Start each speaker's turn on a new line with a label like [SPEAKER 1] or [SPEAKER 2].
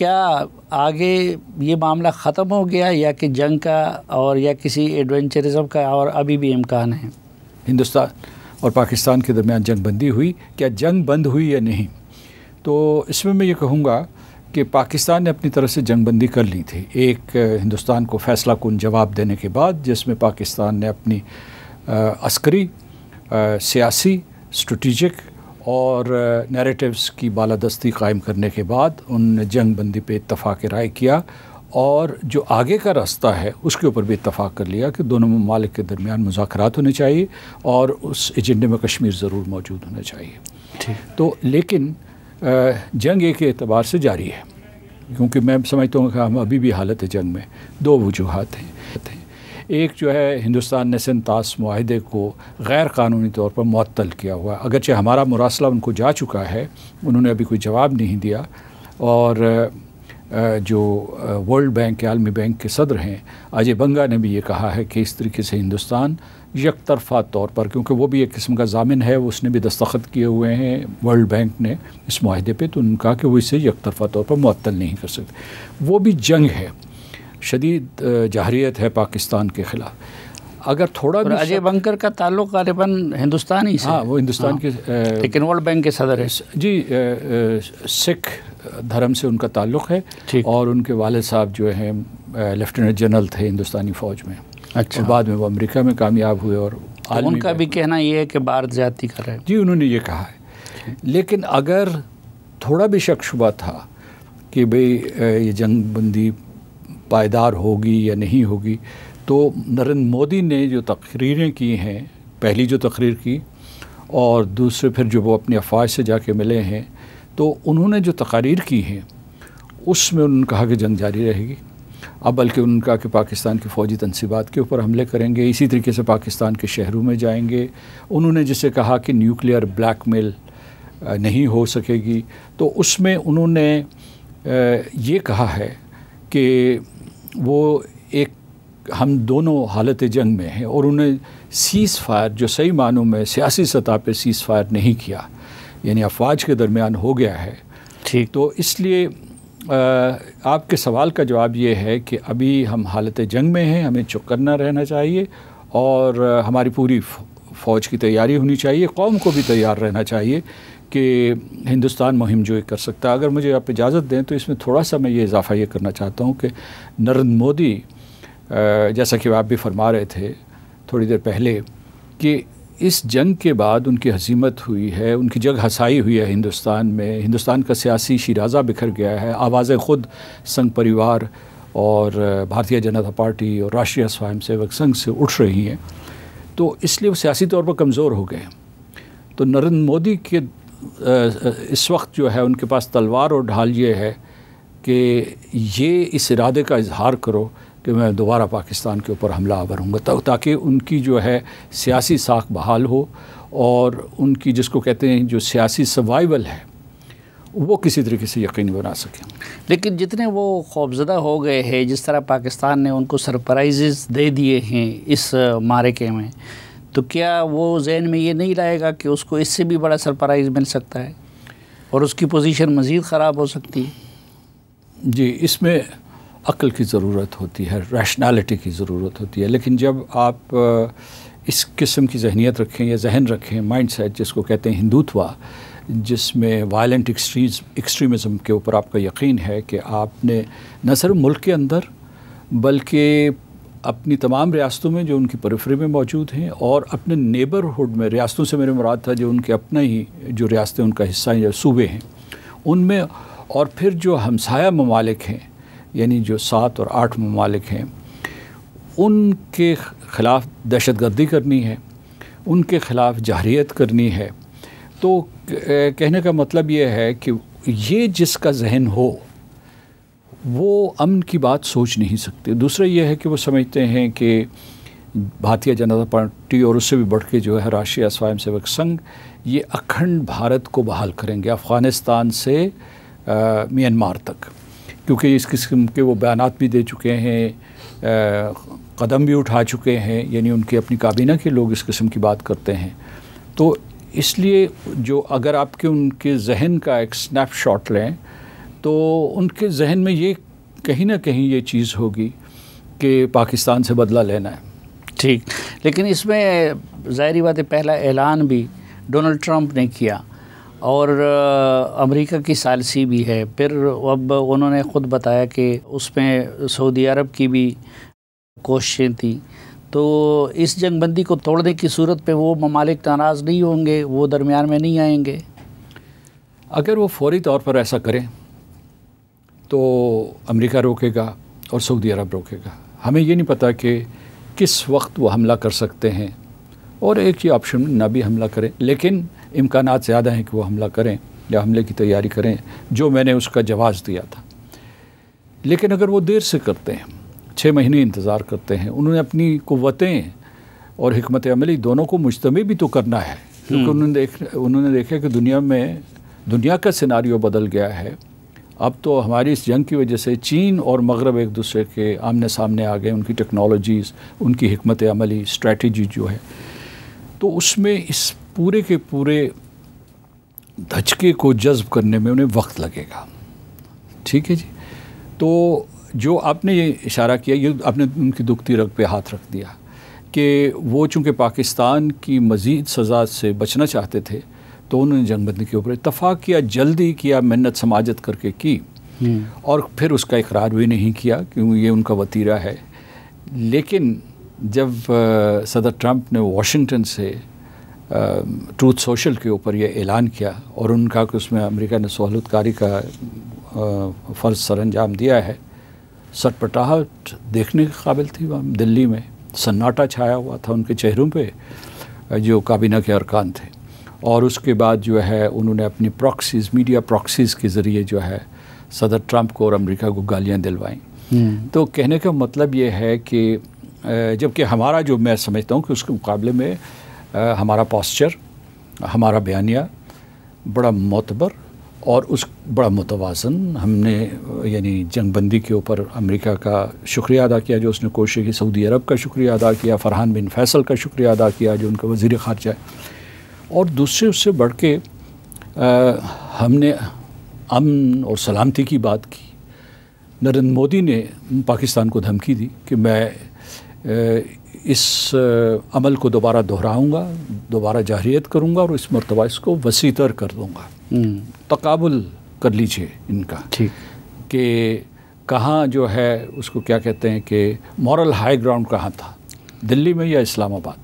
[SPEAKER 1] کیا آگے یہ معاملہ ختم ہو گیا یا کہ جنگ کا اور یا کسی ایڈونچرزم کا اور ابھی بھی امکان ہے؟
[SPEAKER 2] ہندوستان اور پاکستان کے درمیان جنگ بندی ہوئی، کیا جنگ بند ہوئی یا نہیں؟ تو اس میں یہ کہوں گا کہ پاکستان نے اپنی طرف سے جنگ بندی کر لی تھی ایک ہندوستان کو فیصلہ کن جواب دینے کے بعد، جس میں پاکستان نے اپنی عسکری، سیاسی، اسٹریٹجک اور نیریٹیوز کی بالادستی قائم کرنے کے بعد ان نے جنگ بندی پہ اتفاق رائے کیا، اور جو آگے کا راستہ ہے اس کے اوپر بھی اتفاق کر لیا کہ دونوں ممالک کے درمیان مذاکرات ہونے چاہیے اور اس ایجنڈے میں کشمیر ضرور موجود ہونا چاہیے۔ تو لیکن جنگ ایک اعتبار سے جاری ہے، کیونکہ میں سمجھتا ہوں کہ ہم ابھی بھی حالت جنگ میں۔ دو وجوہات ہیں، ایک جو ہے ہندوستان نے سنتاس معاہدے کو غیر قانونی طور پر معطل کیا ہوا ہے، اگرچہ ہمارا مراسلہ ان کو جا چکا ہے، انہوں نے ابھی کوئی جواب نہیں دیا، اور جو ورلڈ بینک عالمی بینک کے صدر ہیں اجے بنگا نے بھی یہ کہا ہے کہ اس طریقے سے ہندوستان یک طرفہ طور پر، کیونکہ وہ بھی ایک قسم کا ضامن ہے، اس نے بھی دستخط کیے ہوئے ہیں ورلڈ بینک نے اس معاہدے پہ، تو انہوں نے کہا کہ وہ اسے یک طرفہ طور پر معطل نہیں کر سکتے۔ وہ بھی جنگ ہے، شدید جارحیت ہے پاکستان کے خلاف۔ اگر تھوڑا بھی
[SPEAKER 1] اجے بنگر کا تعلق غالباً ہندوستان ہی سے،
[SPEAKER 2] ہاں وہ ہندوستان کے
[SPEAKER 1] لیکن ورلڈ بینک کے صدر ہے
[SPEAKER 2] جی، سکھ دھرم سے ان کا تعلق ہے، اور ان کے والد صاحب جو ہیں لیفٹیننٹ جنرل تھے ہندوستانی فوج میں، اور بعد میں وہ امریکہ میں کامیاب ہوئے، اور
[SPEAKER 1] ان کا بھی کہنا یہ ہے کہ بھارت زیادتی کر رہا ہے۔
[SPEAKER 2] جی انہوں نے یہ کہا ہے، لیکن اگر تھوڑا بھی شک شبہ تھا کہ بھئی یہ جنگ بندی پائیدار ہوگی یا نہیں ہوگی، تو نریندر مودی نے جو تقریریں کی ہیں، پہلی جو تقریر کی اور دوسرے پھر جو وہ اپنی افواج سے جا کے ملے ہیں، تو انہوں نے جو تقاریر کی ہیں اس میں انہوں نے کہا کہ جنگ جاری رہے گی، اب بلکہ انہوں نے کہا کہ پاکستان کی فوجی تنصیبات کے اوپر حملے کریں گے، اسی طریقے سے پاکستان کے شہروں میں جائیں گے۔ انہوں نے جسے کہا کہ نیوکلیئر بلیک میل نہیں ہو سکے گی، تو اس میں انہوں نے یہ کہا ہے کہ وہ ایک ہم دونوں حالت جنگ میں ہیں، اور انہیں سیز فائر جو صحیح معنوں میں سیاسی سطح پہ سیز فائر نہیں کیا، یعنی افواج کے درمیان ہو گیا ہے۔ تو اس لیے آپ کے سوال کا جواب یہ ہے کہ ابھی ہم حالت جنگ میں ہیں، ہمیں چوکنا رہنا چاہیے، اور ہماری پوری فوج کی تیاری ہونی چاہیے، قوم کو بھی تیار رہنا چاہیے کہ ہندوستان مہم جوئی کر سکتا ہے۔ اگر مجھے آپ اجازت دیں تو اس میں تھوڑا سا میں یہ اضافہ یہ کرنا چاہتا ہوں کہ نریندر مودی، جیسا کہ آپ بھی فرما رہے تھے تھوڑی دیر پہلے، کہ اس جنگ کے بعد ان کی ہزیمت ہوئی ہے، ان کی جگ ہسائی ہوئی ہے ہندوستان میں، ہندوستان کا سیاسی شیرازہ بکھر گیا ہے، آوازیں خود سنگھ پریوار اور بھارتیہ جنتا پارٹی اور راشٹریہ سوائم سیوک سنگھ سے اٹھ رہی ہیں، تو اس لیے وہ سیاسی طور پر کمزور ہو گئے۔ تو نریندر مودی کے اس وقت جو ہے ان کے پاس تلوار اور ڈھال یہ ہے کہ یہ اس ارادے کا اظہار کرو کہ میں دوبارہ پاکستان کے اوپر حملہ آور ہوں گا، تاکہ ان کی جو ہے سیاسی ساکھ بحال ہو، اور ان کی جس کو کہتے ہیں جو سیاسی سروائیول ہے وہ کسی طریقے سے یقینی بنا سکیں۔
[SPEAKER 1] لیکن جتنے وہ خوفزدہ ہو گئے ہیں، جس طرح پاکستان نے ان کو سرپرائزز دے دیے ہیں اس معرکے میں، تو کیا وہ ذہن میں یہ نہیں لائے گا کہ اس کو اس سے بھی بڑا سرپرائز مل سکتا ہے اور اس کی پوزیشن مزید خراب ہو سکتی ہے؟
[SPEAKER 2] جی، اس میں عقل کی ضرورت ہوتی ہے، ریشنالٹی کی ضرورت ہوتی ہے، لیکن جب آپ اس قسم کی ذہنیت رکھیں یا ذہن رکھیں، مائنڈ سیٹ جس کو کہتے ہیں ہندوتوا، جس میں وائلنٹ ایکسٹریمزم کے اوپر آپ کا یقین ہے کہ آپ نے نہ صرف ملک کے اندر بلکہ اپنی تمام ریاستوں میں جو ان کی پریفری میں موجود ہیں، اور اپنے نیبرہڈ میں، ریاستوں سے میرے مراد تھا جو ان کے اپنا ہی جو ریاستیں ان کا حصہ ہیں یا صوبے ہیں ان میں، اور پھر جو ہمسایہ ممالک ہیں یعنی جو 7 اور 8 ممالک ہیں، ان کے خلاف دہشت گردی کرنی ہے، ان کے خلاف جارحیت کرنی ہے۔ تو کہنے کا مطلب یہ ہے کہ یہ جس کا ذہن ہو وہ امن کی بات سوچ نہیں سکتے۔ دوسرا یہ ہے کہ وہ سمجھتے ہیں کہ بھارتیہ جنتا پارٹی اور اس سے بھی بڑھ کے جو ہے راشٹریہ سوائم سیوک سنگھ یہ اکھنڈ بھارت کو بحال کریں گے، افغانستان سے میانمار تک، کیونکہ اس قسم کے وہ بیانات بھی دے چکے ہیں، قدم بھی اٹھا چکے ہیں، یعنی ان کی اپنی کابینہ کے لوگ اس قسم کی بات کرتے ہیں۔ تو اس لیے جو اگر آپ کے ان کے ذہن کا ایک سنیپ شاٹ لیں تو ان کے ذہن میں یہ کہیں نہ کہیں یہ چیز ہوگی کہ پاکستان سے بدلہ لینا ہے.
[SPEAKER 1] ٹھیک، لیکن اس میں ظاہری بات ہے پہلا اعلان بھی ڈونلڈ ٹرمپ نے کیا اور امریکہ کی ثالثی بھی ہے. پھر اب انہوں نے خود بتایا کہ اس میں سعودی عرب کی بھی کوششیں تھیں. تو اس جنگ بندی کو توڑنے کی صورت پہ وہ ممالک ناراض نہیں ہوں گے، وہ درمیان میں نہیں آئیں گے؟
[SPEAKER 2] اگر وہ فوری طور پر ایسا کریں تو امریکہ روکے گا اور سعودی عرب روکے گا. ہمیں یہ نہیں پتہ کہ کس وقت وہ حملہ کر سکتے ہیں، اور ایک یہ آپشن نہ بھی حملہ کریں، لیکن امکانات زیادہ ہیں کہ وہ حملہ کریں یا حملے کی تیاری کریں، جو میں نے اس کا جواز دیا تھا. لیکن اگر وہ دیر سے کرتے ہیں، 6 مہینے انتظار کرتے ہیں، انہوں نے اپنی قوتیں اور حکمت عملی دونوں کو مجتمع بھی تو کرنا ہے، کیونکہ انہوں نے دیکھا کہ دنیا کا سیناریو بدل گیا ہے. اب تو ہماری اس جنگ کی وجہ سے چین اور مغرب ایک دوسرے کے آمنے سامنے آ گئے، ان کی ٹیکنالوجیز، ان کی حکمت عملی، اسٹریٹجی جو ہے. تو اس میں اس پورے کے پورے دھچکے کو جذب کرنے میں انہیں وقت لگے گا. ٹھیک ہے جی. تو جو آپ نے یہ اشارہ کیا، یہ آپ نے ان کی دکھتی رگ پہ ہاتھ رکھ دیا کہ وہ چونکہ پاکستان کی مزید سزا سے بچنا چاہتے تھے تو انہوں نے جنگ بندی کے اوپر اتفاق کیا، جلدی کیا، منت سماجت کر کے کی، اور پھر اس کا اقرار بھی نہیں کیا کیونکہ یہ ان کا وتیرہ ہے. لیکن جب صدر ٹرمپ نے واشنگٹن سے ٹروتھ سوشل کے اوپر یہ اعلان کیا اور ان کا کہ اس میں امریکہ نے سہولت کاری کا فرض سر انجام دیا ہے، سٹپٹاہٹ دیکھنے کے قابل تھی. وہاں دلی میں سناٹا چھایا ہوا تھا ان کے چہروں پہ جو کابینہ کے ارکان تھے. اور اس کے بعد جو ہے انہوں نے اپنی پراکسیز، میڈیا پراکسیز کے ذریعے جو ہے صدر ٹرمپ کو اور امریکہ کو گالیاں دلوائیں. تو کہنے کا مطلب یہ ہے کہ جبکہ ہمارا جو میں سمجھتا ہوں کہ اس کے مقابلے میں ہمارا پاسچر، ہمارا بیانیہ بڑا معتبر اور اس بڑا متوازن. ہم نے یعنی جنگ بندی کے اوپر امریکہ کا شکریہ ادا کیا جو اس نے کوشش کی، سعودی عرب کا شکریہ ادا کیا، فرحان بن فیصل کا شکریہ ادا کیا جو ان کا وزیر خارجہ ہے، اور دوسرے اس سے بڑھ کے ہم نے امن اور سلامتی کی بات کی. نریندر مودی نے پاکستان کو دھمکی دی کہ میں اس عمل کو دوبارہ دہراؤں گا، دوبارہ جارحیت کروں گا اور اس مرتبہ اس کو وسیع تر کر دوں گا. تقابل کر لیجئے ان کا کہ کہاں جو ہے اس کو کیا کہتے ہیں کہ مورل ہائی گراؤنڈ کہاں تھا، دلی میں یا اسلام آباد.